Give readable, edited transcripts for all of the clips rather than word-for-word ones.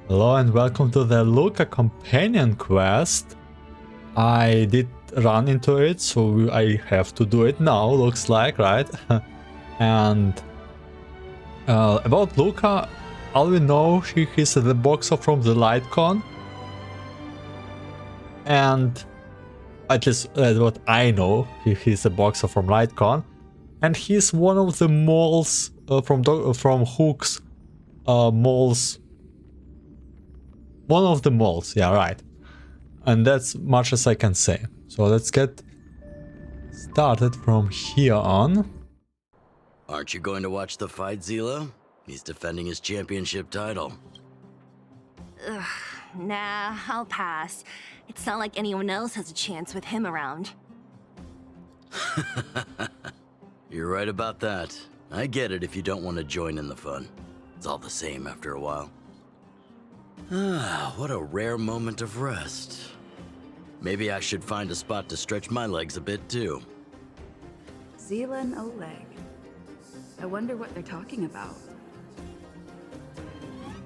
Hello and welcome to the Luka companion quest. I did run into it, so I have to do it now, looks like, right? And about Luka, all we know, he's the boxer from the LightCon. And at least what I know, he's a boxer from LightCon. And he's one of the moles from Hook's moles. One of the moles, yeah, right. And that's much as I can say. So let's get started from here on. Aren't you going to watch the fight, Zila? He's defending his championship title. Ugh, nah, I'll pass. It's not like anyone else has a chance with him around. You're right about that. I get it if you don't want to join in the fun. It's all the same after a while. Ah, what a rare moment of rest. Maybe I should find a spot to stretch my legs a bit too. Zila and Oleg. I wonder what they're talking about.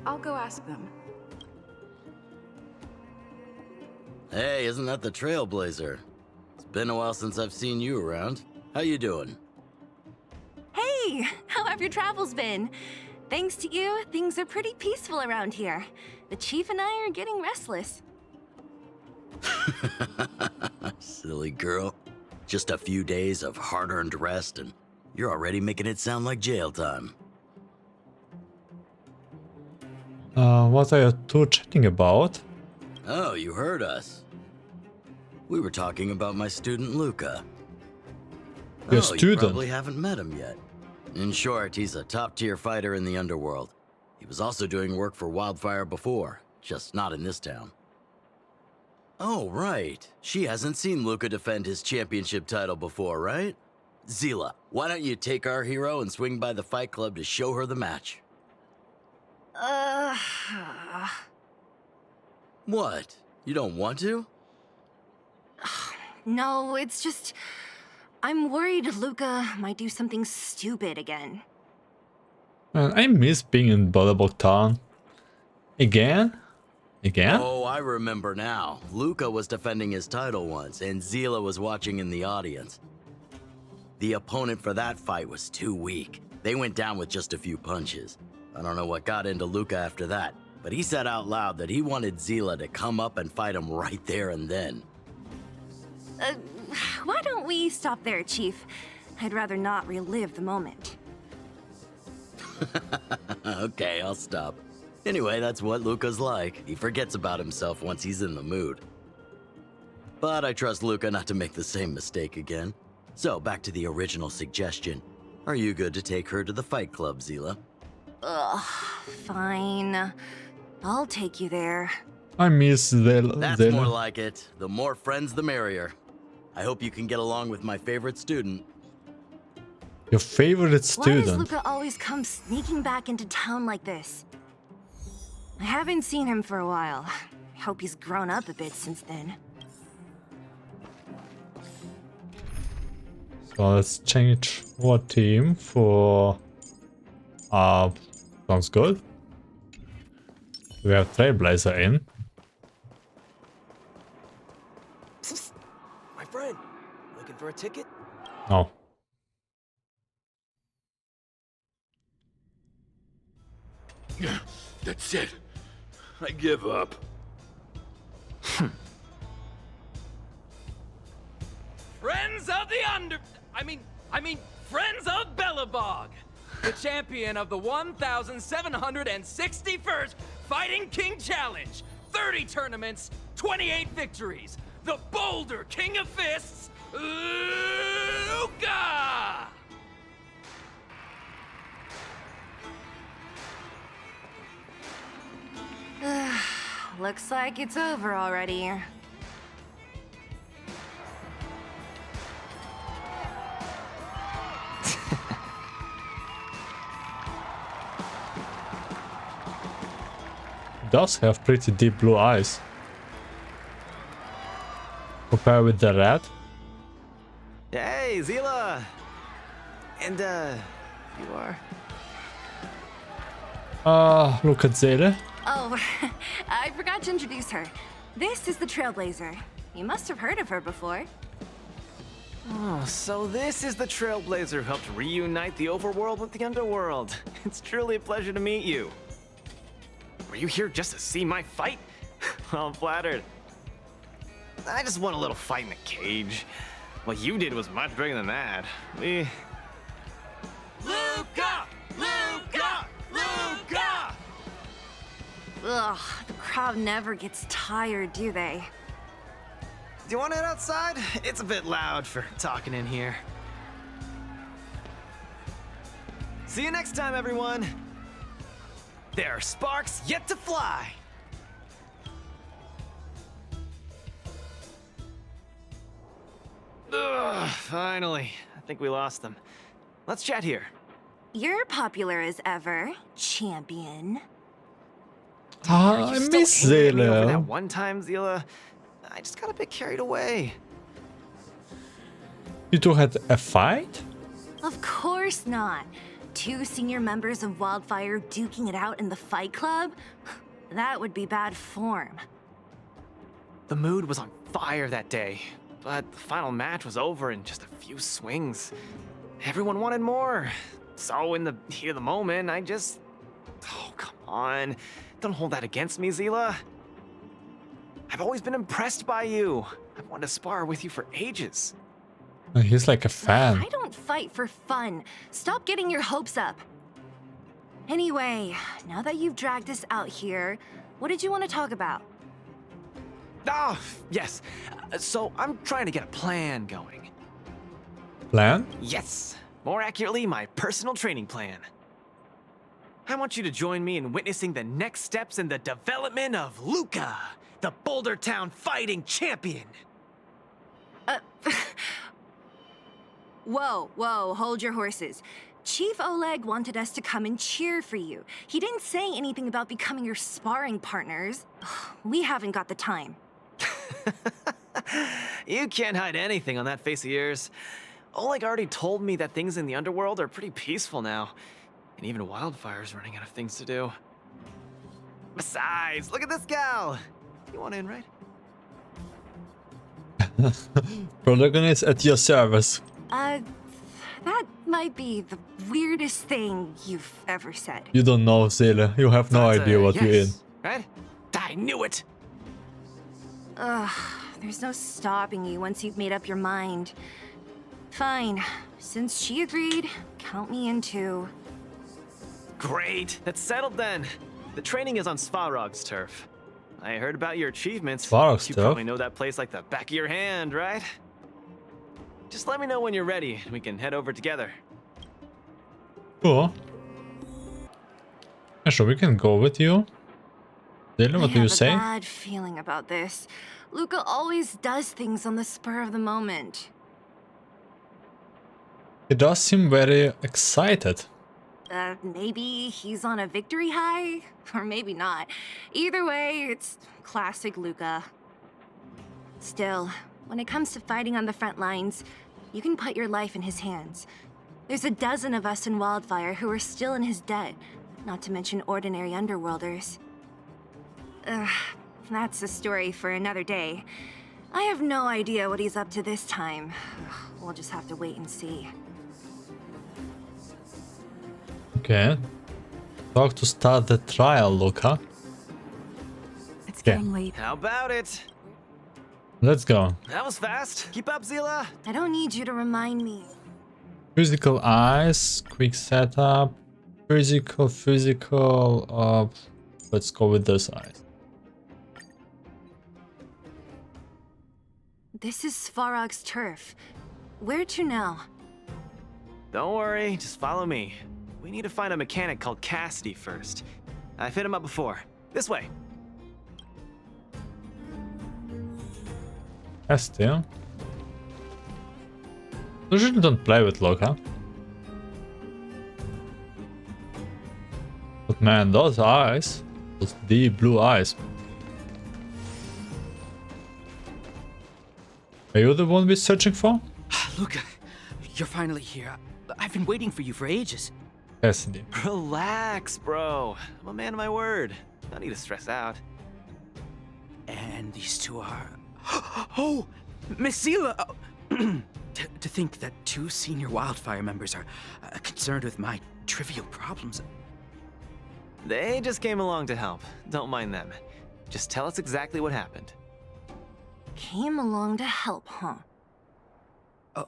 I'll go ask them. Hey, isn't that the Trailblazer? It's been a while since I've seen you around. How you doing? Hey, how have your travels been? Thanks to you, things are pretty peaceful around here. The chief and I are getting restless. Silly girl. Just a few days of hard-earned rest and you're already making it sound like jail time. What are you two chatting about? Oh, you heard us. We were talking about my student Luka. Your You student? probably haven't met him yet. In short, he's a top-tier fighter in the underworld. He was also doing work for Wildfire before, just not in this town. Oh, right. She hasn't seen Luka defend his championship title before, right? Zila, why don't you take our hero and swing by the fight club to show her the match? What? You don't want to? No, it's just... I'm worried Luka might do something stupid again. Man, I miss being in Butterball Town. Again? Again? Oh, I remember now. Luka was defending his title once, and Zila was watching in the audience. The opponent for that fight was too weak. They went down with just a few punches. I don't know what got into Luka after that, but he said out loud that he wanted Zila to come up and fight him right there and then. Why don't we stop there, Chief? I'd rather not relive the moment. Okay, I'll stop. Anyway, that's what Luka's like. He forgets about himself once he's in the mood. But I trust Luka not to make the same mistake again. So, back to the original suggestion. Are you good to take her to the fight club, Zila? Ugh, fine. I'll take you there. I miss That's more like it. The more friends, the merrier. I hope you can get along with my favorite student. Your favorite Why does student. Luka always come sneaking back into town like this? I haven't seen him for a while. I hope he's grown up a bit since then. So let's change our team for... sounds good. We have Trailblazer in. Psst. My friend, looking for a ticket? No. That's it. I give up. Friends of the I mean, Friends of Bellabog, the champion of the 1,761st Fighting King Challenge, 30 tournaments, 28 victories, the Boulder King of Fists, Luka! Looks like it's over already. Does have pretty deep blue eyes. Compared with the red. Hey, Zila! And, you are? Look at Zele. Oh, I forgot to introduce her. This is the Trailblazer. You must have heard of her before. Oh, so this is the Trailblazer who helped reunite the overworld with the underworld. It's truly a pleasure to meet you. Were you here just to see my fight? Well, I'm flattered. I just won a little fight in the cage. What you did was much bigger than that. Luka! Luka! Luka! Ugh, the crowd never gets tired, do they? Do you want to head outside? It's a bit loud for talking in here. See you next time, everyone. There are sparks yet to fly. Ugh, finally. I think we lost them. Let's chat here. You're popular as ever, champion. Are I you still miss angry at me over that Zilla. one time, Zila? I just got a bit carried away. You two had a fight? Of course not. Two senior members of Wildfire duking it out in the Fight Club? That would be bad form. The mood was on fire that day, but the final match was over in just a few swings. Everyone wanted more. So in the heat of the moment, I just... Oh, come on. Don't hold that against me, Zila. I've always been impressed by you. I've wanted to spar with you for ages. He's like a fan. I don't fight for fun. Stop getting your hopes up. Anyway, now that you've dragged us out here, what did you want to talk about? Oh, yes. So I'm trying to get a plan going. Plan? Yes. More accurately, my personal training plan. I want you to join me in witnessing the next steps in the development of Luka, the Boulder Town fighting champion. Whoa, hold your horses. Chief Oleg wanted us to come and cheer for you. He didn't say anything about becoming your sparring partners. We haven't got the time. You can't hide anything on that face of yours. Oleg already told me that things in the underworld are pretty peaceful now. And even Wildfire's running out of things to do. Besides, look at this gal. You want in, right? Protagonist at your service. That might be the weirdest thing you've ever said. You don't know, Zilla. You have no That's a idea what you're in. yes, right? I knew it. There's no stopping you once you've made up your mind. Fine. Since she agreed, count me in too. Great. That's settled then. The training is on Svarog's turf. I heard about your achievements. Svarog's You turf? probably know that place like the back of your hand, right? Just let me know when you're ready, and we can head over together. Cool. Yeah, sure, we can go with you. Zilla, what do you I say? have a bad feeling about this. Luka always does things on the spur of the moment. He does seem very excited. Maybe he's on a victory high, or maybe not. Either way, it's classic Luka. Still, when it comes to fighting on the front lines, you can put your life in his hands. There's a dozen of us in Wildfire who are still in his debt, not to mention ordinary underworlders. That's a story for another day. I have no idea what he's up to this time. We'll just have to wait and see. Okay. Talk to start the trial, Luka. It's Yeah. getting late. How about it? Let's go. That was fast. Keep up, Zila. I don't need you to remind me. Physical eyes, quick setup. Physical. Let's go with this eyes. This is Svarog's turf. Where to now? Don't worry, just follow me. We need to find a mechanic called Cassidy first. I've hit him up before. This way. Still. Usually don't play with Luka. But man, those eyes. Those deep blue eyes. Are you the one we're searching for? Luka, you're finally here. I've been waiting for you for ages. Cassidy. Relax, bro. I'm a man of my word. No need to stress out. And these two are... Oh! Miss Zila! To think that two senior wildfire members are concerned with my trivial problems. They just came along to help. Don't mind them. Just tell us exactly what happened. Came along to help, huh?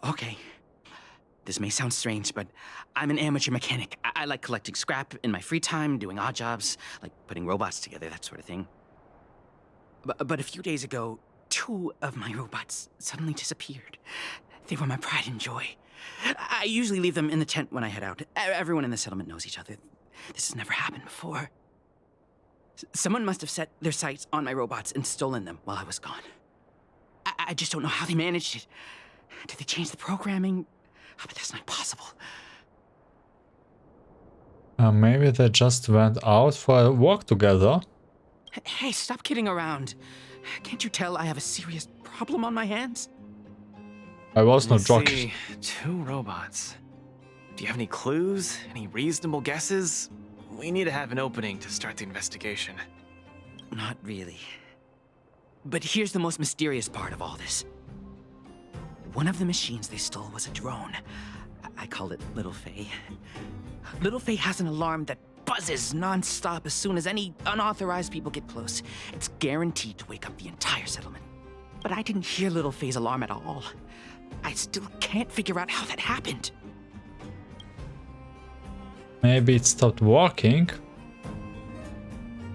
Okay. This may sound strange, but I'm an amateur mechanic. I like collecting scrap in my free time, doing odd jobs, like putting robots together, that sort of thing. But a few days ago, two of my robots suddenly disappeared. They were my pride and joy. I usually leave them in the tent when I head out. Everyone in the settlement knows each other. This has never happened before. Someone must have set their sights on my robots and stolen them while I was gone. I just don't know how they managed it. Did they change the programming? Oh, but that's not possible. Maybe they just went out for a walk together. Hey, stop kidding around. Can't you tell I have a serious problem on my hands? I was not Let's joking. see, two robots. Do you have any clues? Any reasonable guesses? We need to have an opening to start the investigation. Not really. But here's the most mysterious part of all this. One of the machines they stole was a drone. I call it Little Faye. Little Faye has an alarm that buzzes non-stop as soon as any unauthorized people get close. It's guaranteed to wake up the entire settlement. But I didn't hear Little Faye's alarm at all. I still can't figure out how that happened. Maybe it stopped working.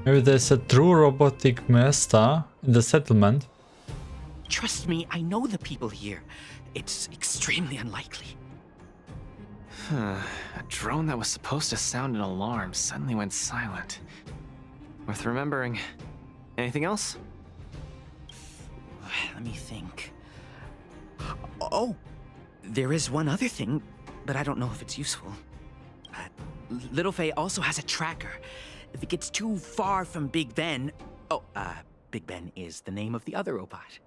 Maybe there's a true robotic master in the settlement. Trust me, I know the people here. It's extremely unlikely. A drone that was supposed to sound an alarm suddenly went silent. Worth remembering. Anything else? Let me think. Oh, there is one other thing, but I don't know if it's useful. Little Faye also has a tracker. If it gets too far from Big Ben... Big Ben is the name of the other robot.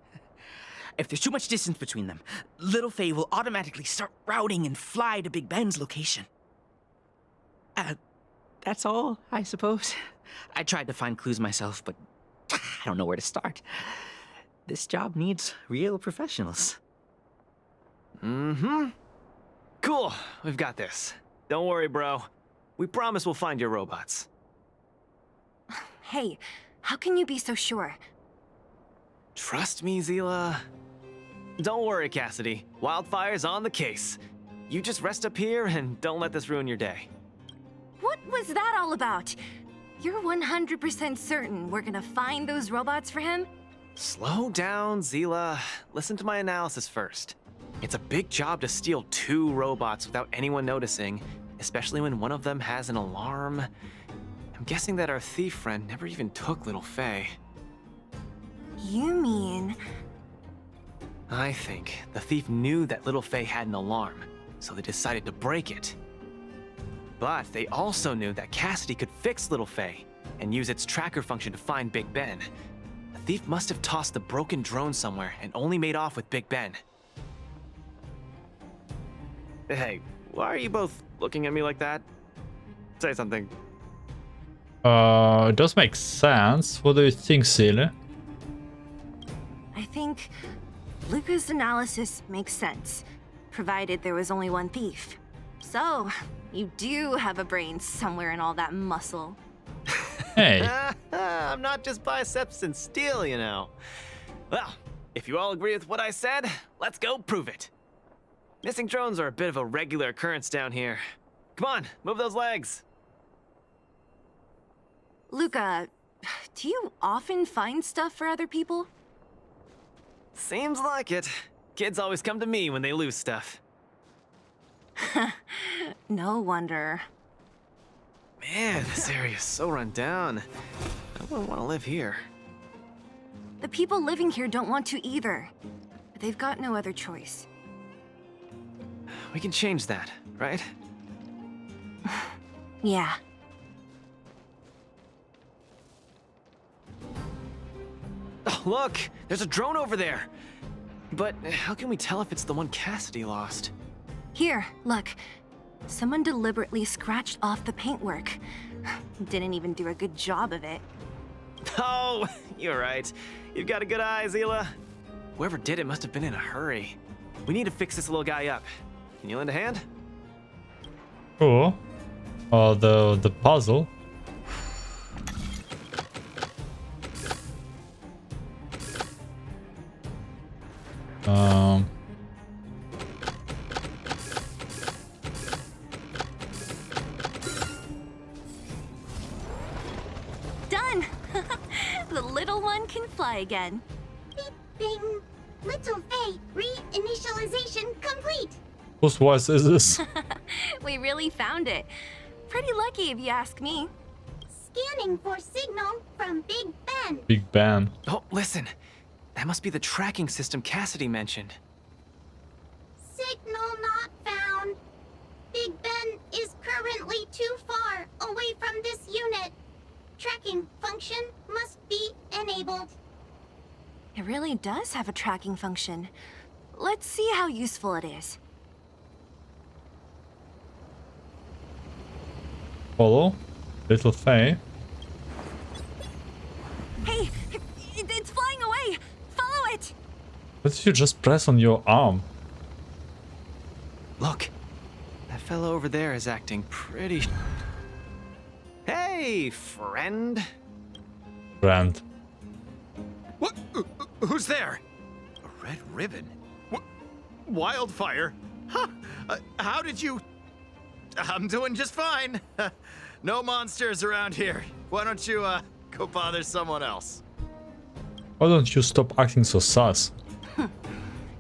If there's too much distance between them, Little Faye will automatically start routing and fly to Big Ben's location. That's all, I suppose. I tried to find clues myself, but I don't know where to start. This job needs real professionals. Mm-hmm. Cool, we've got this. Don't worry, bro. We promise we'll find your robots. Hey, how can you be so sure? Trust me, Zila. Don't worry, Cassidy. Wildfire's on the case. You just rest up here and don't let this ruin your day. What was that all about? You're 100% certain we're gonna find those robots for him? Slow down, Zila. Listen to my analysis first. It's a big job to steal two robots without anyone noticing, especially when one of them has an alarm. I'm guessing that our thief friend never even took Little Faye. You mean... I think the thief knew that Little Faye had an alarm, so they decided to break it. But they also knew that Cassidy could fix Little Faye and use its tracker function to find Big Ben. The thief must have tossed the broken drone somewhere and only made off with Big Ben. Hey, why are you both looking at me like that? Say something. It does make sense. What do you think, Silly? I think Luka's analysis makes sense, provided there was only one thief. So, you do have a brain somewhere in all that muscle. Hey. I'm not just biceps and steel, you know. Well, if you all agree with what I said, let's go prove it. Missing drones are a bit of a regular occurrence down here. Come on, move those legs. Luka, do you often find stuff for other people? Seems like it. Kids always come to me when they lose stuff. No wonder. Man, this area is so run down. I wouldn't want to live here. The people living here don't want to either. But they've got no other choice. We can change that, right? Yeah. Oh, look! There's a drone over there! But how can we tell if it's the one Cassidy lost? Here, look. Someone deliberately scratched off the paintwork. Didn't even do a good job of it. Oh, you're right. You've got a good eye, Zila. Whoever did it must have been in a hurry. We need to fix this little guy up. Can you lend a hand? Cool. The puzzle. Done! The little one can fly again. Bing, bing. Little Faye, reinitialization complete. Whose voice is this? We really found it. Pretty lucky if you ask me. Scanning for signal from Big Ben. Big Ben. Oh, listen. That must be the tracking system Cassidy mentioned. Signal not found. Big Ben is currently too far away from this unit. Tracking function must be enabled. It really does have a tracking function. Let's see how useful it is. Follow. Little Faye. Hey, it's flying away! Follow it! What did you just press on your arm? Look. That fellow over there is acting pretty... Hey, friend. Friend. What? Who's there? A red ribbon? What? Wildfire? Huh? How did you... I'm doing just fine. No monsters around here. Why don't you, go bother someone else? Why don't you stop acting so sus?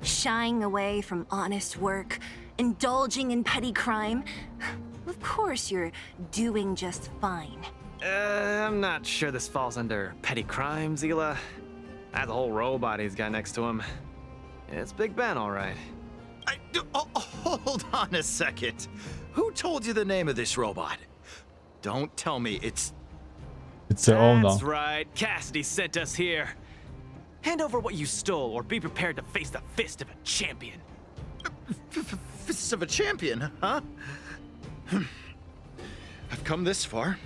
Shying away from honest work, indulging in petty crime. Of course you're doing just fine. I'm not sure this falls under petty crime, Zila. That's a whole robot he's got next to him. It's Big Ben, all right. Hold on a second. Who told you the name of this robot? Don't tell me it's... It's the owner. That's right. Cassidy sent us here. Hand over what you stole, or be prepared to face the fist of a champion. Fists of a champion, huh? I've come this far.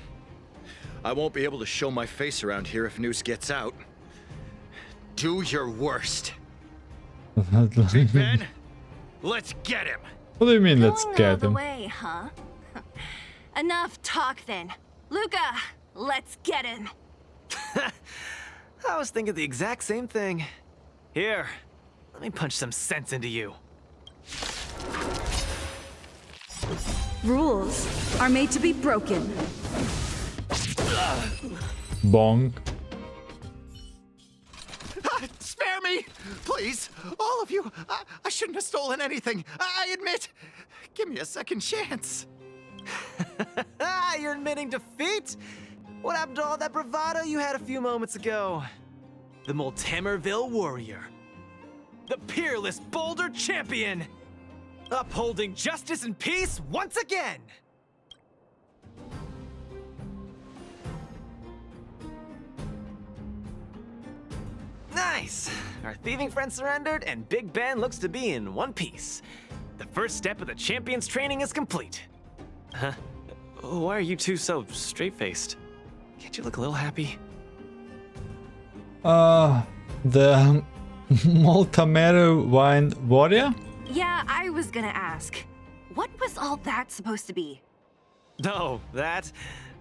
I won't be able to show my face around here if news gets out. Do your worst. Big Ben, let's get him. What do you mean, let's Going all get the him? way, huh? Enough talk then. Luka, let's get him. I was thinking the exact same thing. Here, let me punch some sense into you. Rules are made to be broken. Bonk. Spare me! Please, all of you. I shouldn't have stolen anything. I admit. Give me a second chance. You're admitting defeat? What happened to all that bravado you had a few moments ago? The Moltammerville warrior. The peerless Boulder champion. Upholding justice and peace once again. Nice! Our thieving friend surrendered, and Big Ben looks to be in one piece. The first step of the champion's training is complete. Huh? Why are you two so straight-faced? Can't you look a little happy? The Moltammerville warrior? Yeah, I was gonna ask. What was all that supposed to be? No, that...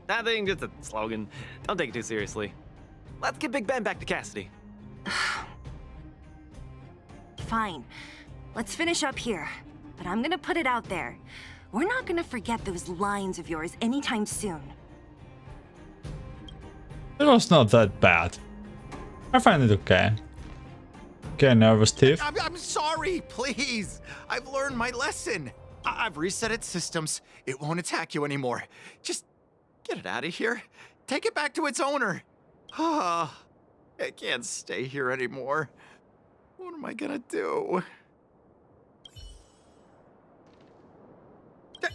Nothing, just a slogan. Don't take it too seriously. Let's get Big Ben back to Cassidy. Fine. Let's finish up here. But I'm gonna put it out there. We're not gonna forget those lines of yours anytime soon. It was not that bad. I find it okay. Okay, nervous thief. I'm sorry, please. I've learned my lesson. I've reset its systems. It won't attack you anymore. Just get it out of here. Take it back to its owner. Ah, I can't stay here anymore. What am I gonna do?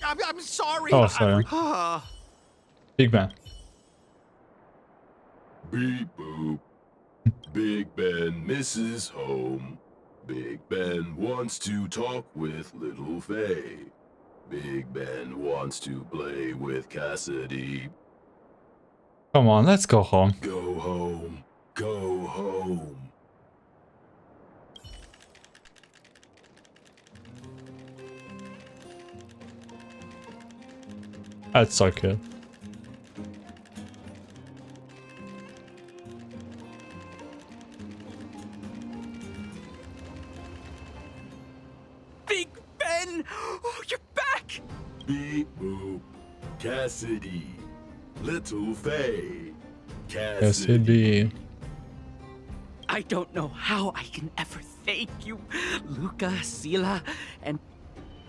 I'm sorry. Oh, sorry. Big Ben. Beep boop. Big Ben misses home. Big Ben wants to talk with Little Faye. Big Ben wants to play with Cassidy. Come on, let's go home. Go home. That's so cute. Big Ben! Oh, you're back! Beep boop. Cassidy. Little Faye. Cassidy. I don't know how I can ever thank you, Luka, Sila, and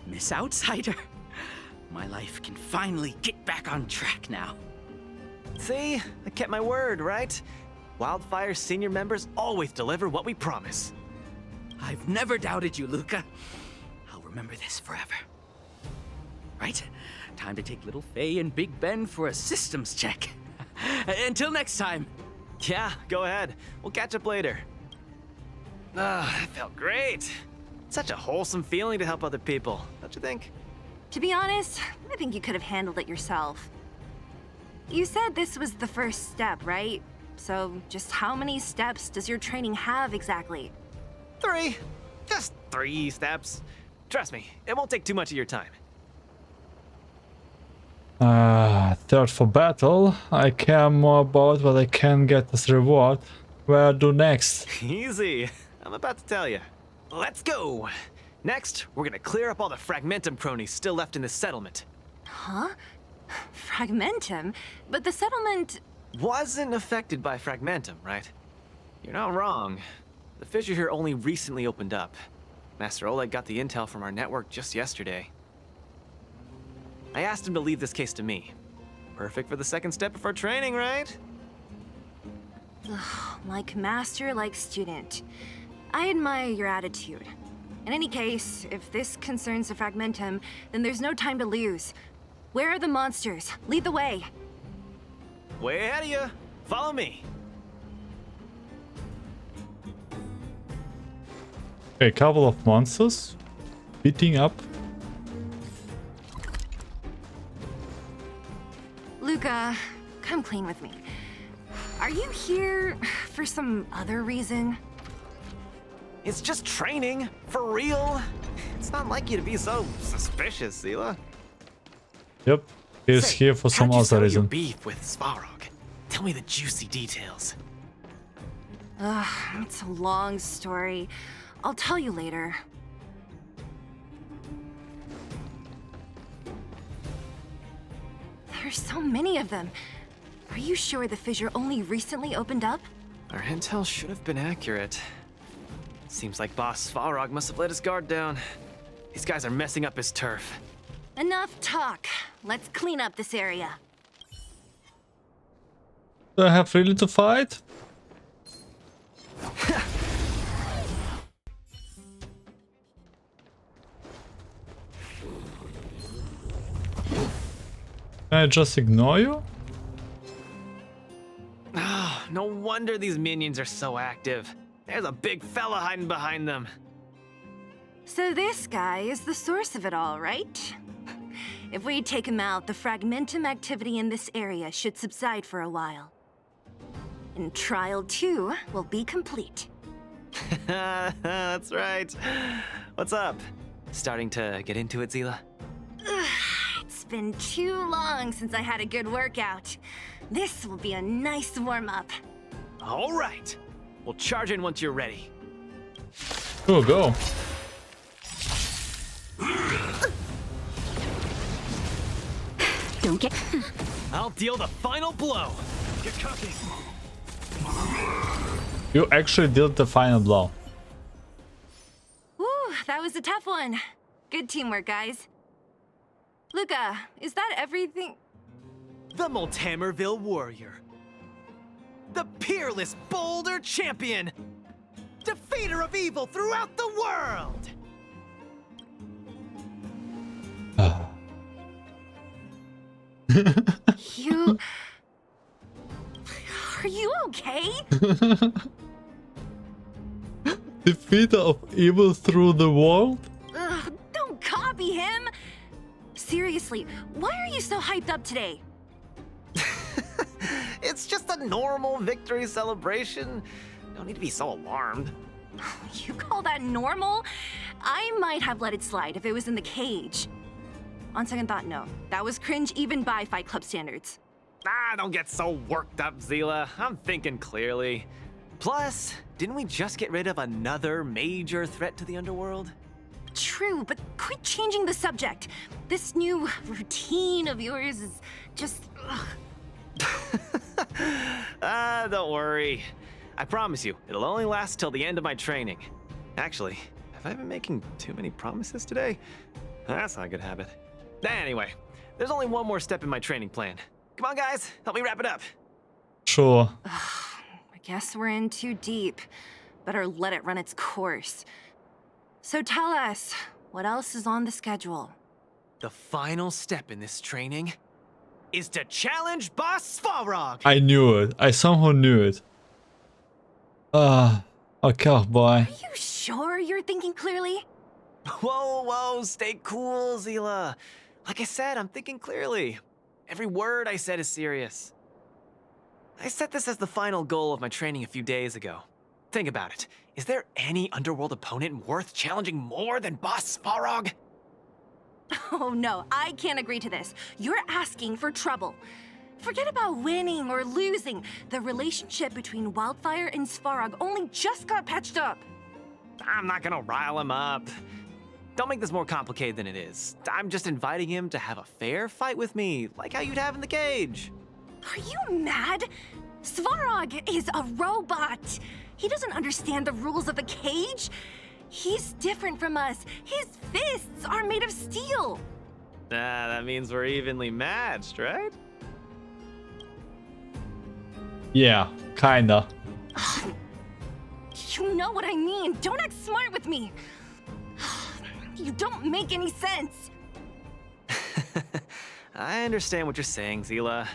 Miss Outsider. My life can finally get back on track now. See? I kept my word, right? Wildfire's senior members always deliver what we promise. I've never doubted you, Luka. I'll remember this forever. Right? Time to take little Faye and Big Ben for a systems check. Until next time. Yeah, go ahead. We'll catch up later. Ah, that felt great. Such a wholesome feeling to help other people, don't you think? To be honest, I think you could have handled it yourself. You said this was the first step, right? So just how many steps does your training have exactly? 3. Just 3 steps. Trust me, it won't take too much of your time. Third for battle. I care more about what I can get as reward. Where do next? Easy. I'm about to tell you. Let's go. Next, we're gonna clear up all the Fragmentum cronies still left in this settlement. Huh? Fragmentum? But the settlement... Wasn't affected by Fragmentum, right? You're not wrong. The fissure here only recently opened up. Master Oleg got the intel from our network just yesterday. I asked him to leave this case to me. Perfect for the second step of our training, right? Like master, like student. I admire your attitude. In any case, if this concerns the Fragmentum, then there's no time to lose. Where are the monsters? Lead the way. Way ahead of you. Follow me. A couple of monsters beating up. Luka, come clean with me. Are you here for some other reason? It's just training, for real. It's not like you to be so suspicious, Sila. Yep, he's Say, here for some how'd you other settle your reason. beef with Svarog? Tell me the juicy details. It's a long story. I'll tell you later. There's so many of them. Are you sure the fissure only recently opened up? Our intel should have been accurate. Seems like Boss Svarog must have let his guard down. These guys are messing up his turf. Enough talk. Let's clean up this area. Do I have really to fight? Can I just ignore you? Oh, no wonder these minions are so active. There's a big fella hiding behind them. So this guy is the source of it all, right? If we take him out, the Fragmentum activity in this area should subside for a while. And Trial 2 will be complete. That's right. What's up? Starting to get into it, Zila? It's been too long since I had a good workout. This will be a nice warm-up. All right. We'll charge in once you're ready. Oh, go. Don't get... I'll deal the final blow. Get cocky. You actually dealt the final blow. Woo, that was a tough one. Good teamwork, guys. Luka, is that everything? The Moltammerville warrior. The peerless boulder champion. Defeater of evil throughout the world. You... Are you okay? Defeater of evil through the world? Ugh, don't copy him! Seriously, why are you so hyped up today? It's just a normal victory celebration. No need to be so alarmed. You call that normal? I might have let it slide if it was in the cage. On second thought, no. That was cringe even by Fight Club standards. Ah, don't get so worked up, Zila. I'm thinking clearly. Plus, didn't we just get rid of another major threat to the underworld? True, but quit changing the subject. This new routine of yours is just... Don't worry. I promise you, it'll only last till the end of my training. Actually, have I been making too many promises today? That's not a good habit. Anyway, there's only one more step in my training plan. Come on, guys, help me wrap it up. Sure. I guess we're in too deep. Better let it run its course. So tell us, what else is on the schedule? The final step in this training is to challenge Boss Svarog. I knew it. I somehow knew it. Okay, boy. Are you sure you're thinking clearly? Whoa, stay cool, Zila. Like I said, I'm thinking clearly. Every word I said is serious. I set this as the final goal of my training a few days ago. Think about it. Is there any underworld opponent worth challenging more than Boss Svarog? Oh no, I can't agree to this. You're asking for trouble. Forget about winning or losing. The relationship between Wildfire and Svarog only just got patched up. I'm not gonna rile him up. Don't make this more complicated than it is. I'm just inviting him to have a fair fight with me, like how you'd have in the cage. Are you mad? Svarog is a robot. He doesn't understand the rules of the cage. He's different from us. His fists are made of steel. That means we're evenly matched, right? Yeah, kinda. You know what I mean. Don't act smart with me. You don't make any sense. I understand what you're saying, Zila.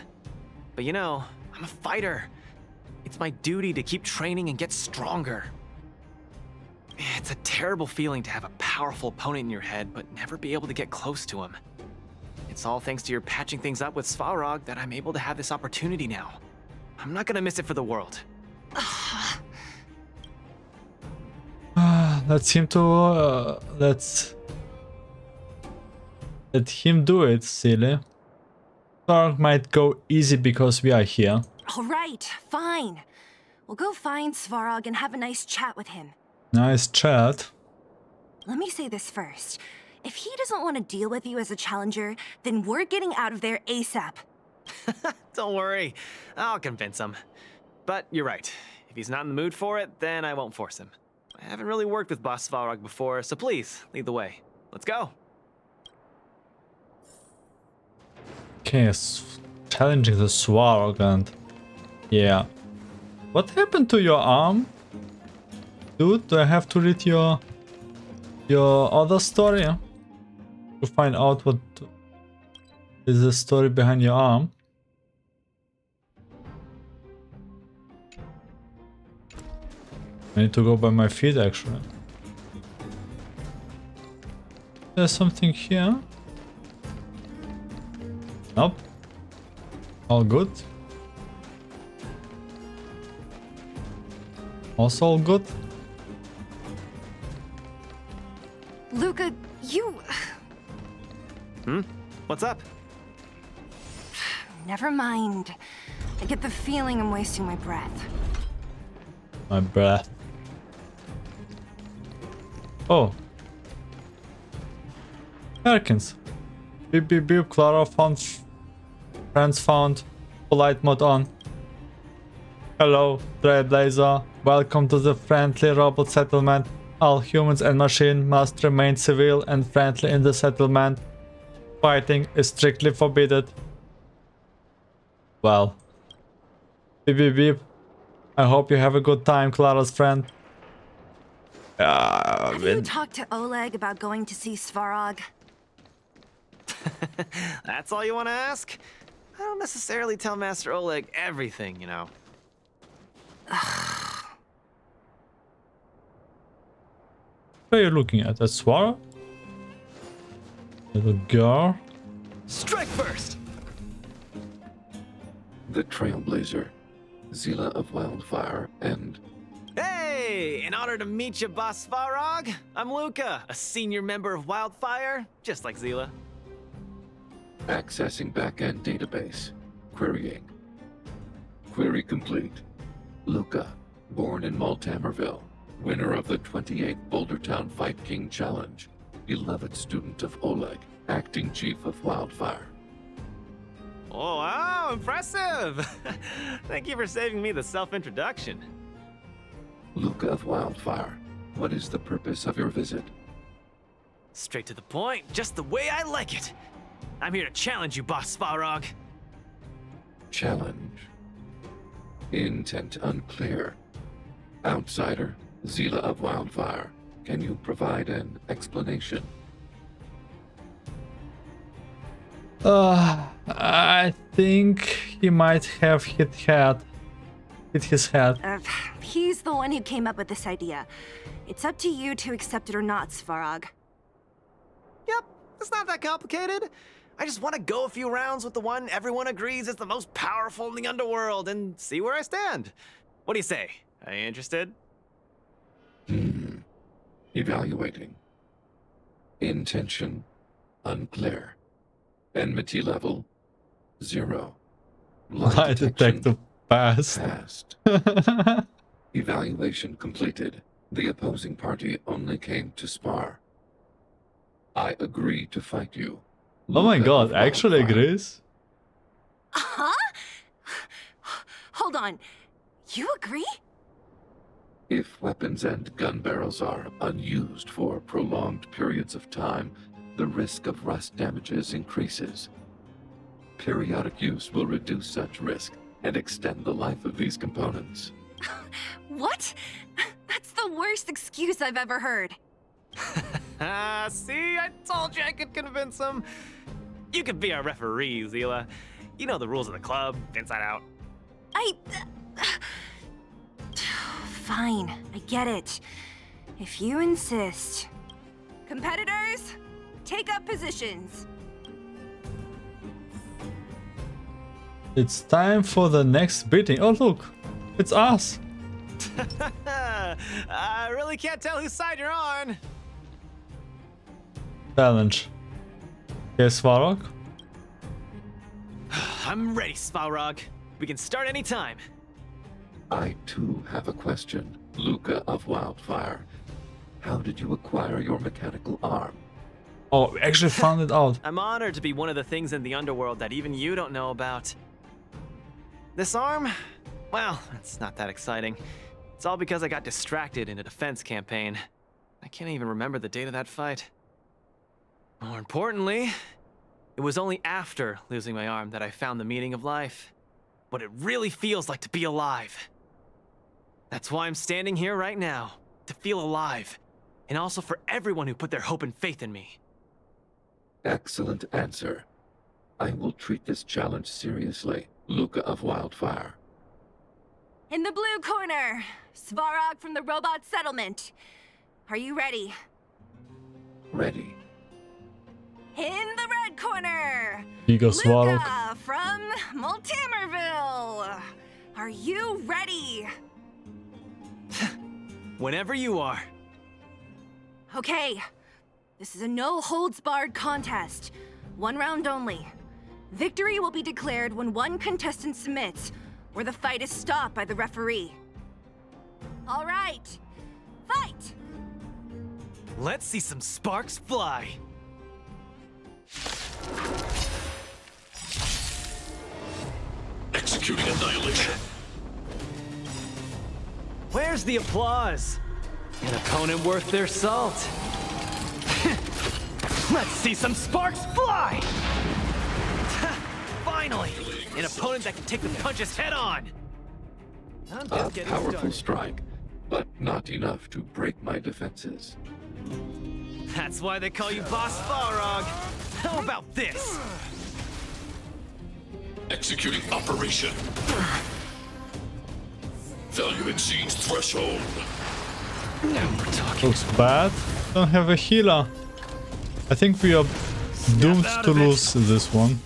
But you know, I'm a fighter. It's my duty to keep training and get stronger. It's a terrible feeling to have a powerful opponent in your head, but never be able to get close to him. It's all thanks to your patching things up with Svarog that I'm able to have this opportunity now. I'm not gonna miss it for the world. Let's him to let him do it, silly. Svarog might go easy because we are here. All right, fine. We'll go find Svarog and have a nice chat with him. Nice chat. Let me say this first. If he doesn't want to deal with you as a challenger, then we're getting out of there ASAP. Don't worry, I'll convince him. But you're right. If he's not in the mood for it, then I won't force him. I haven't really worked with Boss Svarog before, so please, lead the way. Let's go. Okay, challenging the Svarog and... Yeah. What happened to your arm? Dude, do I have to read your other story? To find out what is the story behind your arm? I need to go by my feet actually. There's something here. Nope. All good. Also all good. Luka, you... What's up? Never mind. I get the feeling I'm wasting my breath. My breath. Oh. Perkins. Beep beep beep. Clara found friends found. Polite mode on. Hello, Trailblazer. Welcome to the friendly robot settlement. All humans and machines must remain civil and friendly in the settlement. Fighting is strictly forbidden. Well. Beep beep beep. I hope you have a good time, Clara's friend. Have you talked to Oleg about going to see Svarog? That's all you want to ask? I don't necessarily tell Master Oleg everything, you know. What are you looking at? A Svarog? Little girl? Strike first! The Trailblazer, Zila of Wildfire, and... Hey! In honor to meet you, Boss Svarog, I'm Luka, a senior member of Wildfire, just like Zila. Accessing backend database. Querying. Query complete. Luka, born in Moltammerville, winner of the 28th Bouldertown Fight King Challenge, beloved student of Oleg, acting chief of Wildfire. Oh, wow, impressive! Thank you for saving me the self-introduction. Luka of Wildfire, what is the purpose of your visit? Straight to the point, just the way I like it. I'm here to challenge you, Boss Svarog. Challenge. Intent unclear. Outsider, Zila of Wildfire, can you provide an explanation? I think he might have hit his head. He's the one who came up with this idea. It's up to you to accept it or not, Svarog. Yep, it's not that complicated. I just want to go a few rounds with the one everyone agrees is the most powerful in the underworld and see where I stand. What do you say? Are you interested? Evaluating. Intention unclear. Enmity level 0. Lie detector passed. Evaluation completed. The opposing party only came to spar. I agree to fight you. Oh my Luka god, of actually Wildfire. agrees? Huh? Hold on. You agree? If weapons and gun barrels are unused for prolonged periods of time, the risk of rust damages increases. Periodic use will reduce such risk and extend the life of these components. What? That's the worst excuse I've ever heard. See, I told you I could convince him. You could be our referee, Zila. You know the rules of the club, inside out. Fine, I get it. If you insist. Competitors, take up positions. It's time for the next beating. Oh look, it's us. I really can't tell whose side you're on. Challenge. Okay, Svarog. I'm ready, Svarog. We can start anytime. I too have a question. Luka of Wildfire, how did you acquire your mechanical arm? Oh, we actually found it out. I'm honored to be one of the things in the underworld that even you don't know about. This arm? Well, it's not that exciting. It's all because I got distracted in a defense campaign. I can't even remember the date of that fight. More importantly, it was only after losing my arm that I found the meaning of life. What it really feels like to be alive. That's why I'm standing here right now, to feel alive, and also for everyone who put their hope and faith in me. Excellent answer. I will treat this challenge seriously, Luka of Wildfire. In the blue corner, Svarog from the robot settlement. Are you ready? Ready. In the red corner, Giga Svarog. Luka from Moltammerville. Are you ready? Whenever you are. Okay, this is a no-holds-barred contest. 1 round only. Victory will be declared when one contestant submits, or the fight is stopped by the referee. All right, fight! Let's see some sparks fly. Executing annihilation. Where's the applause? An opponent worth their salt. Let's see some sparks fly! Finally, an opponent that can take the punches head on. I'm A just getting powerful started. strike, but not enough to break my defenses. That's why they call you Boss Svarog. How about this? Executing operation. Value exceeds threshold. Now we're talking. Looks bad. Don't have a healer. I think we are doomed out to of it. lose this one.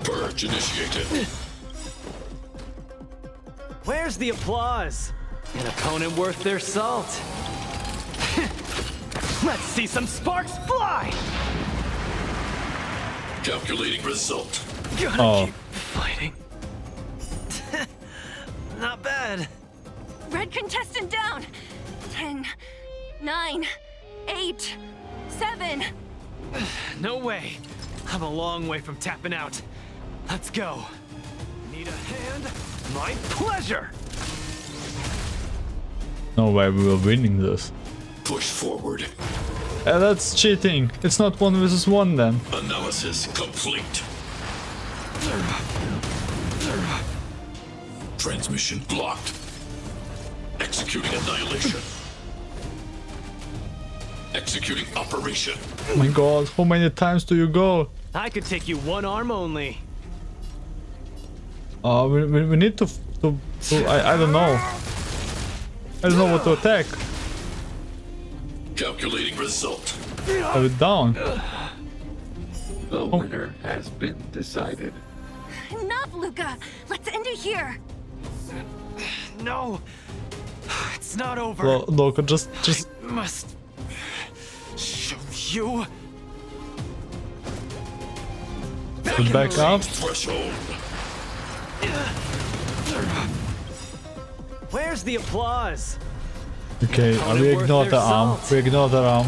Purge initiated. Where's the applause? An opponent worth their salt. Let's see some sparks fly! Calculating result. Gotta keep fighting. Not bad. Red contestant down. 10, 9, 8, 7. No way. I'm a long way from tapping out. Let's go. Need a hand? My pleasure. No way we were winning this. Push forward. That's cheating. It's not 1 versus 1 then. Analysis complete. Transmission blocked. Executing annihilation. Executing operation. Oh my god, how many times do you go? I could take you one arm only. We need to I don't know. I don't know what to attack. Calculating result. Have it down. The winner has been decided. Enough, Luka. Let's end it here. No. It's not over. Look, just I must show you. back up. Threshold. Where's the applause? Okay, we ignore the arm. We ignore the arm.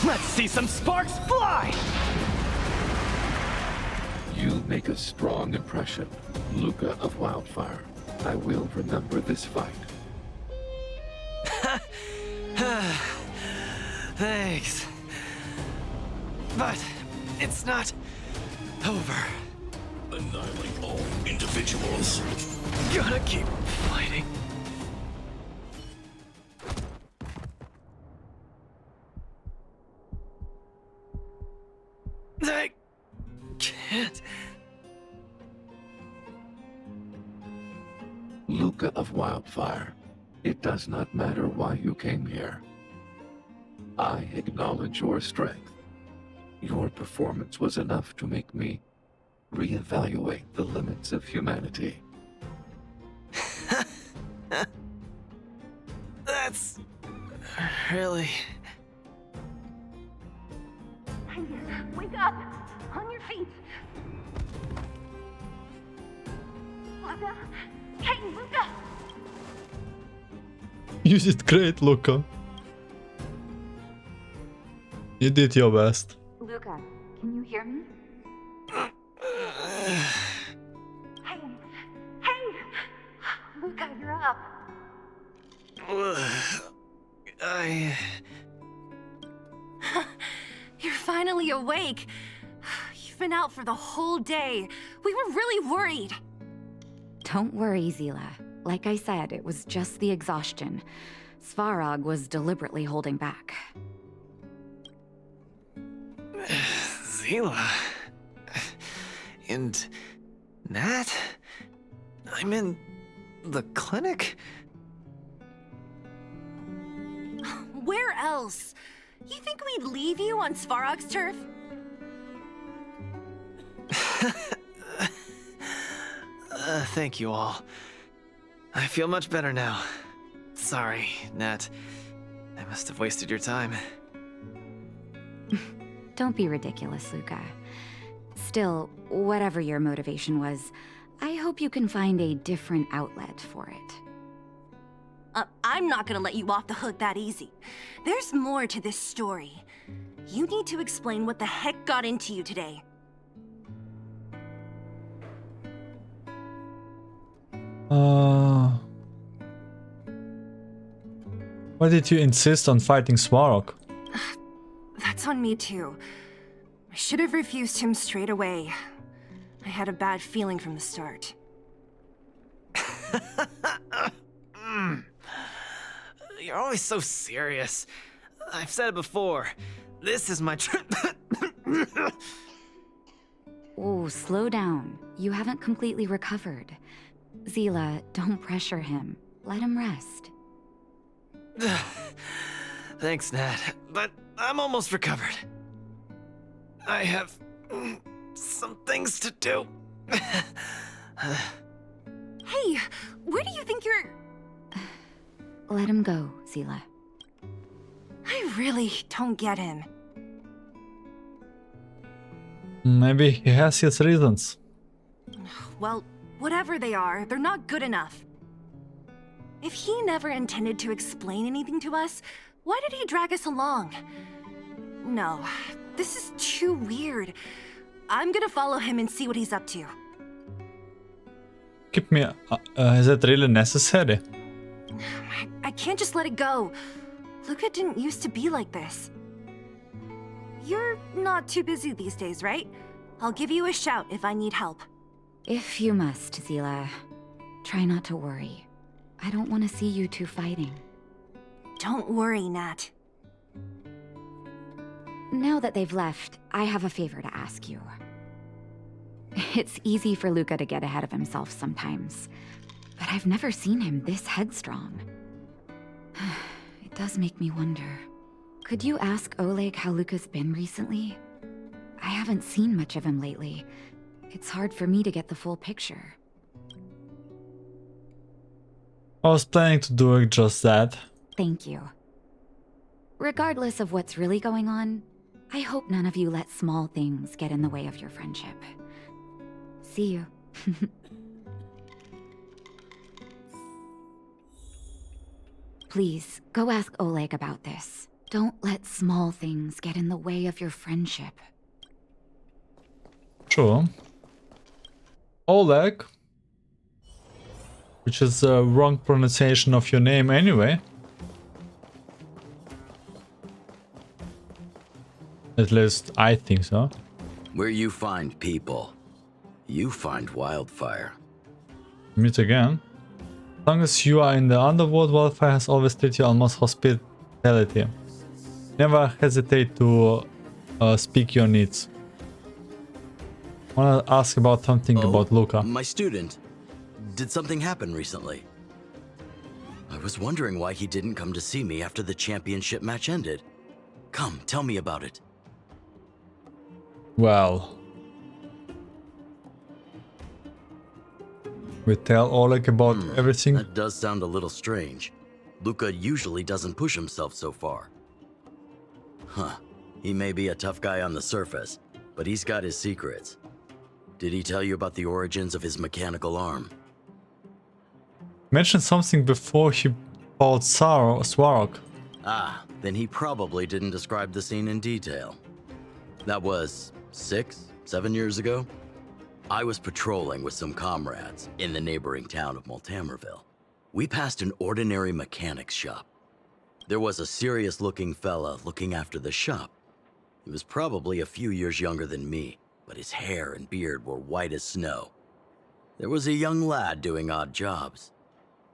Let's see some sparks fly! You make a strong impression, Luka of Wildfire. I will remember this fight. Thanks. But it's not over. Annihilate all individuals. Gotta keep fighting. I can't. Luka of Wildfire, it does not matter why you came here. I acknowledge your strength. Your performance was enough to make me reevaluate the limits of humanity. That's really... Wake up! On your feet! Luka! Hey, Luka! You did great, Luka. You did your best. Luka, can you hear me? Hey! Hey! Luka, you're up! You're finally awake. You've been out for the whole day. We were really worried. Don't worry, Zila. Like I said, it was just the exhaustion. Svarog was deliberately holding back. Zila... And... Nat? I'm in... the clinic? Where else? You think we'd leave you on Svarog's turf? Thank you all. I feel much better now. Sorry, Nat. I must have wasted your time. Don't be ridiculous, Luka. Still, whatever your motivation was, I hope you can find a different outlet for it. I'm not gonna let you off the hook that easy. There's more to this story. You need to explain what the heck got into you today. Why did you insist on fighting Svarog? That's on me too. I should have refused him straight away. I had a bad feeling from the start. You're always so serious. I've said it before. This is my Oh, slow down. You haven't completely recovered. Zila, don't pressure him. Let him rest. Thanks, Nat, but I'm almost recovered. I have some things to do. Hey, where do you think you're... Let him go, Zila. I really don't get him. Maybe he has his reasons. Well, whatever they are, they're not good enough. If he never intended to explain anything to us, why did he drag us along? No, this is too weird. I'm gonna follow him and see what he's up to. Keep me... is that really necessary? I can't just let it go. Luka didn't used to be like this. You're not too busy these days, right? I'll give you a shout if I need help. If you must, Zila. Try not to worry. I don't want to see you two fighting. Don't worry, Nat. Now that they've left, I have a favor to ask you. It's easy for Luka to get ahead of himself sometimes, but I've never seen him this headstrong. It does make me wonder. Could you ask Oleg how Luka's been recently? I haven't seen much of him lately. It's hard for me to get the full picture. I was planning to do just that. Thank you. Regardless of what's really going on, I hope none of you let small things get in the way of your friendship. See you. Please, go ask Oleg about this. Don't let small things get in the way of your friendship. Sure. Oleg, which is the wrong pronunciation of your name anyway. At least I think so. Where you find people, you find wildfire. Meet again. As long as you are in the underworld, wildfire has always treated you almost hospitality. Never hesitate to speak your needs. I want to ask about something about Luka. My student. Did something happen recently? I was wondering why he didn't come to see me after the championship match ended. Come, tell me about it. Well, we tell Oleg about everything. That does sound a little strange. Luka usually doesn't push himself so far. Huh. He may be a tough guy on the surface, but he's got his secrets. Did he tell you about the origins of his mechanical arm? Mentioned something before he fought Svarog. Ah, then he probably didn't describe the scene in detail. That was 6, 7 years ago. I was patrolling with some comrades in the neighboring town of Moltammerville. We passed an ordinary mechanic's shop. There was a serious-looking fella looking after the shop. He was probably a few years younger than me, but his hair and beard were white as snow. There was a young lad doing odd jobs.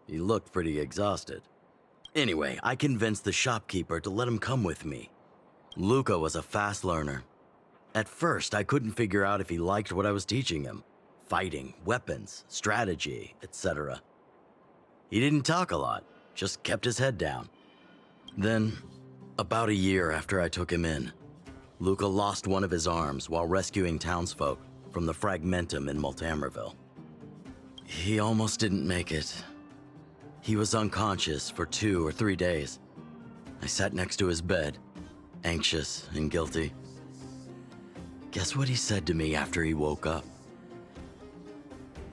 He looked pretty exhausted. Anyway, I convinced the shopkeeper to let him come with me. Luka was a fast learner. At first, I couldn't figure out if he liked what I was teaching him. Fighting, weapons, strategy, etc. He didn't talk a lot, just kept his head down. Then, about a year after I took him in, Luka lost one of his arms while rescuing townsfolk from the Fragmentum in Moltammerville. He almost didn't make it. He was unconscious for 2 or 3 days. I sat next to his bed, anxious and guilty. Guess what he said to me after he woke up?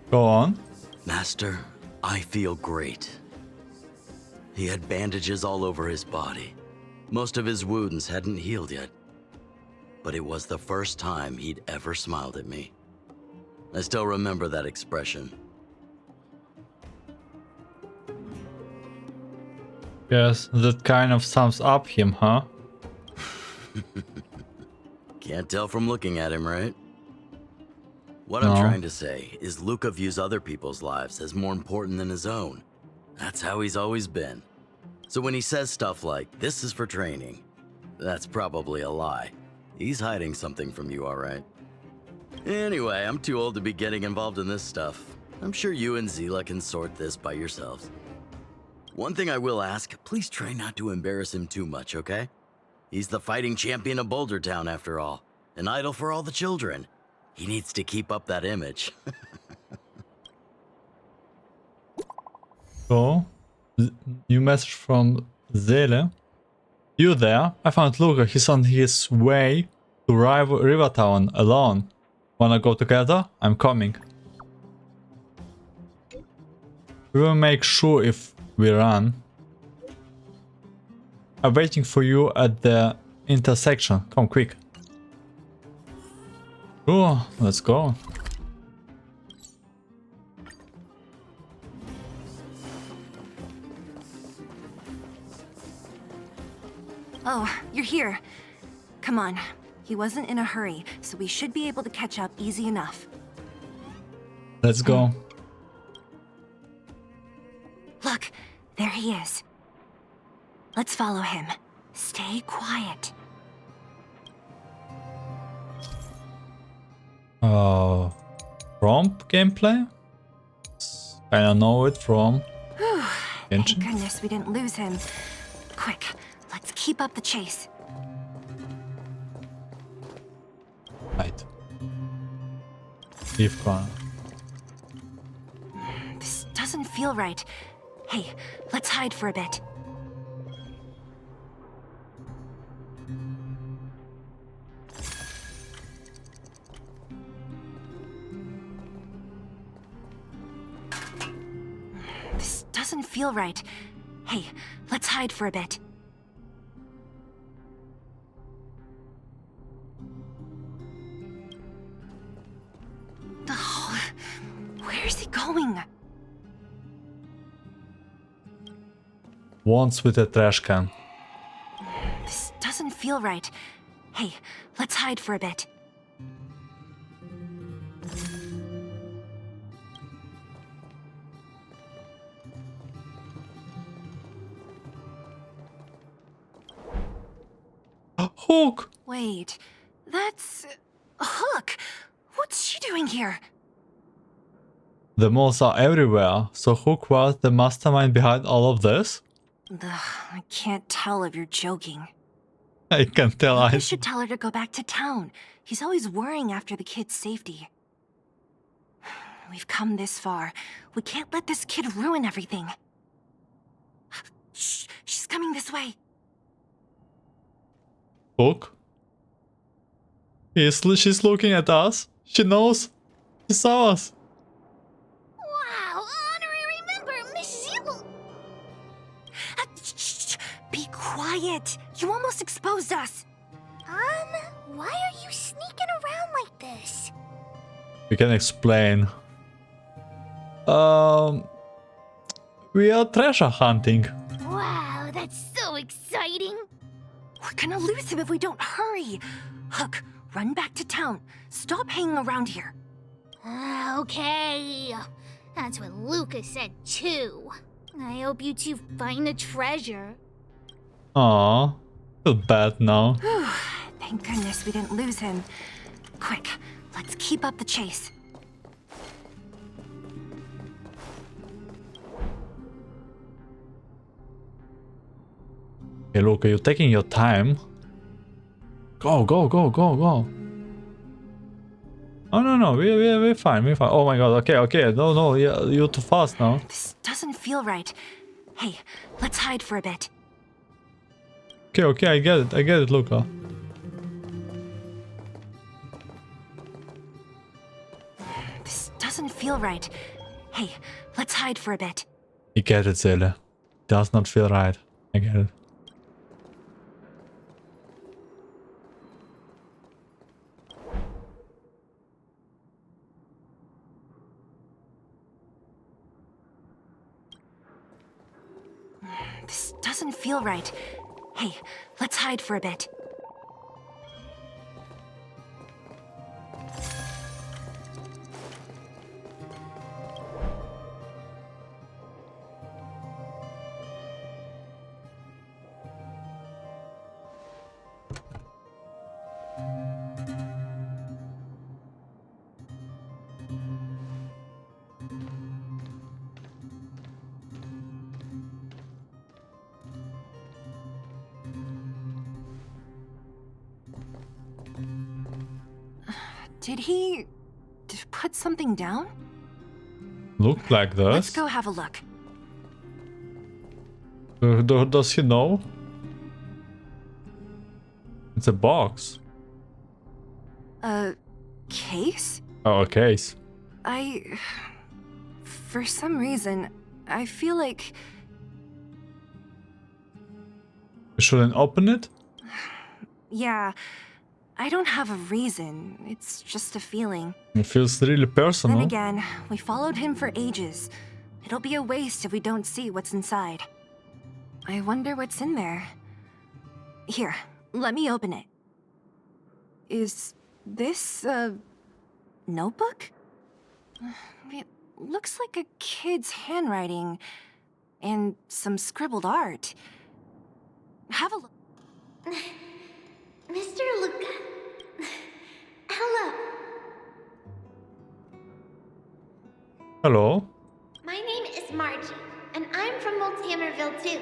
Go on. Master, I feel great. He had bandages all over his body. Most of his wounds hadn't healed yet. But it was the first time he'd ever smiled at me. I still remember that expression. Yes, that kind of sums up him, huh? Can't tell from looking at him, right? What No. I'm trying to say is Luka views other people's lives as more important than his own. That's how he's always been. So when he says stuff like, "This is for training," that's probably a lie. He's hiding something from you, all right? Anyway, I'm too old to be getting involved in this stuff. I'm sure you and Zila can sort this by yourselves. One thing I will ask, please try not to embarrass him too much, okay? He's the fighting champion of Boulder Town, after all. An idol for all the children. He needs to keep up that image. So, new message from Zele. You there? I found Luka. He's on his way to River Town alone. Wanna go together? I'm coming. We will make sure if we run. I'm waiting for you at the intersection. Come quick. Oh, let's go. Oh, you're here. Come on. He wasn't in a hurry, so we should be able to catch up easy enough. Let's go. Look, there he is. Let's follow him. Stay quiet. Prompt gameplay? I don't know it from Thank goodness we didn't lose him. Quick, let's keep up the chase. Right. Leave corner. This doesn't feel right. Hey, let's hide for a bit. This doesn't feel right. Hey, let's hide for a bit. Oh, where is he going? Once with a trash can. This doesn't feel right. Hey, let's hide for a bit. Hook! Wait, that's... Hook! What's she doing here? The moles are everywhere, so Hook was the mastermind behind all of this? Ugh, I can't tell if you're joking. I can tell. I should tell her to go back to town. He's always worrying after the kid's safety. We've come this far. We can't let this kid ruin everything. Shh, she's coming this way. Hook? She's looking at us. She knows. She saw us. Wow, honorary member, Miss Zil. Shh, be quiet. You almost exposed us. Why are you sneaking around like this? We can explain. We are treasure hunting. Wow, that's so exciting. We're gonna lose him if we don't hurry. Hook, run back to town. Stop hanging around here. Okay. That's what Luka said too. I hope you two find the treasure. Aww. Feel bad now. Thank goodness we didn't lose him. Quick, let's keep up the chase. Hey, Luka, you're taking your time. Go, go, go, go, go. Oh, no, we're fine, we're fine. Oh my god, okay, no, you're too fast now. This doesn't feel right. Hey, let's hide for a bit. Okay, I get it, Luka. This doesn't feel right. Hey, let's hide for a bit. You get it, Zele. Does not feel right. I get it. This doesn't feel right. Hey, let's hide for a bit. Did he put something down? Look like this. Let's go have a look. Does he know? It's a box. A case? Oh, a case. For some reason, I feel like... You shouldn't open it? Yeah, I don't have a reason. It's just a feeling. It feels really personal. Then again, we followed him for ages. It'll be a waste if we don't see what's inside. I wonder what's in there. Here, let me open it. Is this a notebook? It looks like a kid's handwriting and some scribbled art. Have a look. Mr. Luka. Hello. Hello. My name is Margie, and I'm from Moltammerville too.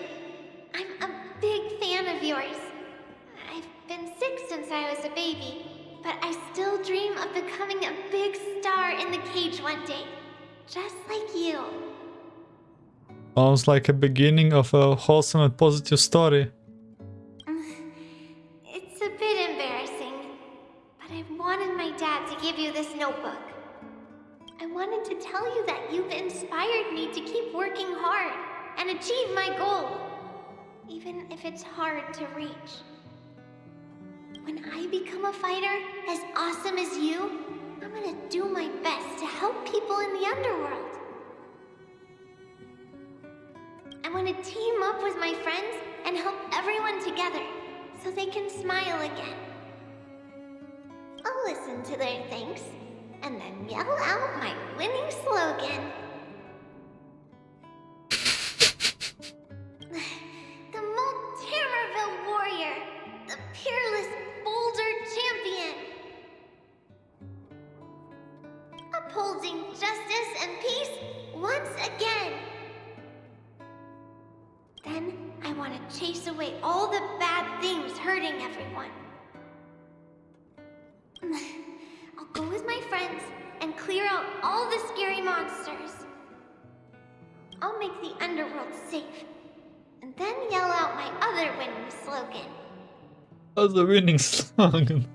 I'm a big fan of yours. I've been sick since I was a baby, but I still dream of becoming a big star in the cage one day, just like you. Sounds like a beginning of a wholesome and positive story. It's a bit embarrassing, but I wanted my dad to give you this notebook. I wanted to tell you that you've inspired me to keep working hard and achieve my goal, even if it's hard to reach. When I become a fighter as awesome as you, I'm gonna do my best to help people in the underworld. I want to team up with my friends and help everyone together so they can smile again. I'll listen to their thanks and then yell out my winning slogan. The Moltammerville warrior, the peerless boulder champion. Upholding justice and peace once again. Then I want to chase away all the bad things hurting everyone. I'll go with my friends and clear out all the scary monsters. I'll make the underworld safe, and then yell out my other winning slogan. That's the winning slogan.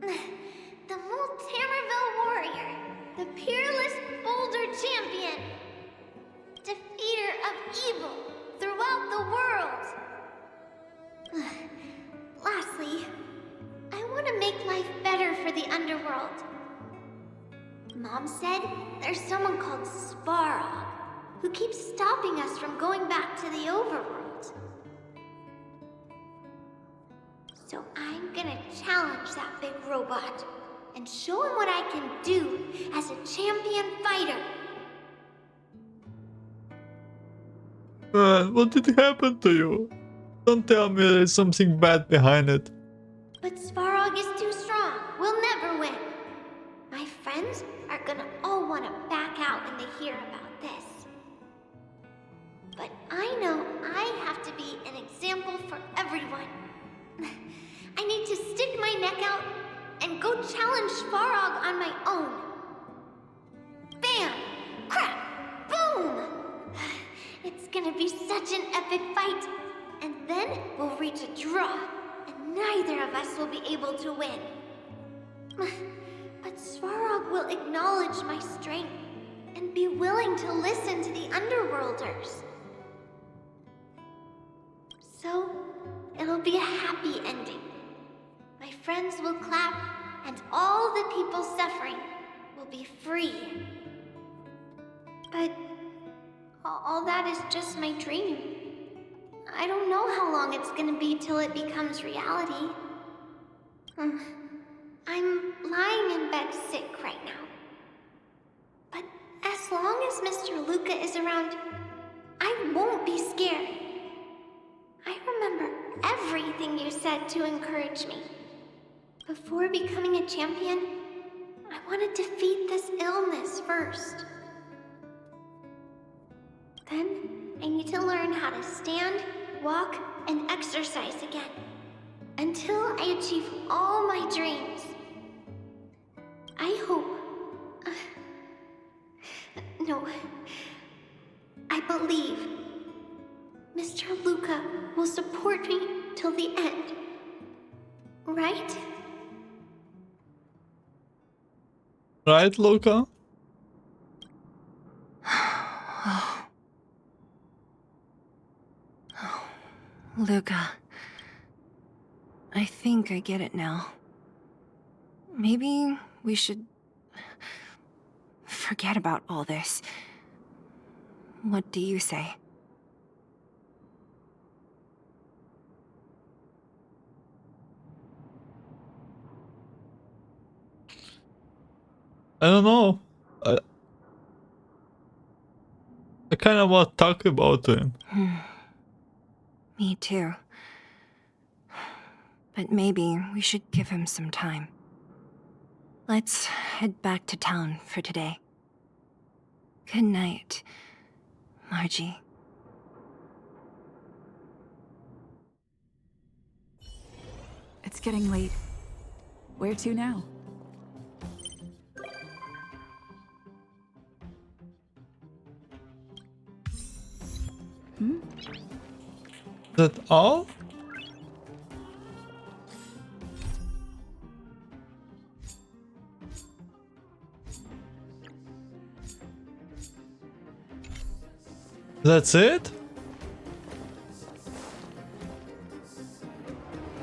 The Moltammerville warrior, the peerless boulder champion, defeater of evil throughout the world. Lastly, I want to make life better for the underworld. Mom said there's someone called Svarog who keeps stopping us from going back to the overworld. So I'm gonna challenge that big robot and show him what I can do as a champion fighter. What did happen to you? Don't tell me there's something bad behind it. But Svarog is too strong. We'll never win. My friends are gonna all want to back out when they hear about this. But I know I have to be an example for everyone. I need to stick my neck out and go challenge Svarog on my own. Bam! Crap! Boom! It's gonna be such an epic fight. And then we'll reach a draw, and neither of us will be able to win. But Svarog will acknowledge my strength and be willing to listen to the Underworlders. So, it'll be a happy ending. My friends will clap, and all the people suffering will be free. But all that is just my dream. I don't know how long it's gonna be till it becomes reality. I'm lying in bed sick right now. But as long as Mr. Luka is around, I won't be scared. I remember everything you said to encourage me. Before becoming a champion, I want to defeat this illness first. Then, I need to learn how to stand, walk, and exercise again. Until I achieve all my dreams. I hope... no. I believe Mr. Luka will support me till the end. Right? Right, Luka? Luka. I think I get it now. Maybe we should forget about all this. What do you say? I don't know. I kind of want to talk about him. Me too. But maybe we should give him some time. Let's head back to town for today. Good night, Margie. It's getting late. Where to now? Is that all? That's it?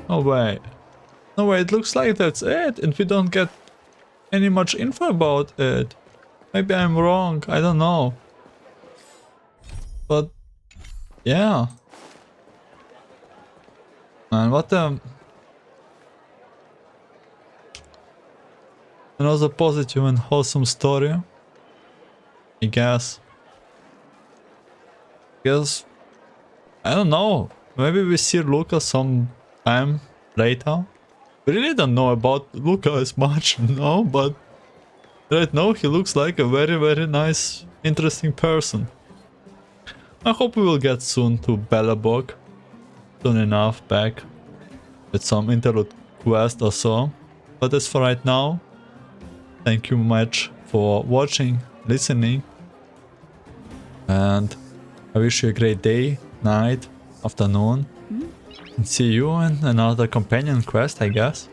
Oh wait. No wait, it looks like that's it and we don't get any much info about it. Maybe I'm wrong, I don't know. But yeah. And what another positive and wholesome story, I guess. I don't know. Maybe we see Luka some time later. We really don't know about Luka as much, no, but right now he looks like a very, very nice, interesting person. I hope we will get soon to Belobog. Soon enough back with some interlude quest or so. But as for right now, thank you much for watching, listening, and I wish you a great day, night, afternoon, and see you in another companion quest, I guess.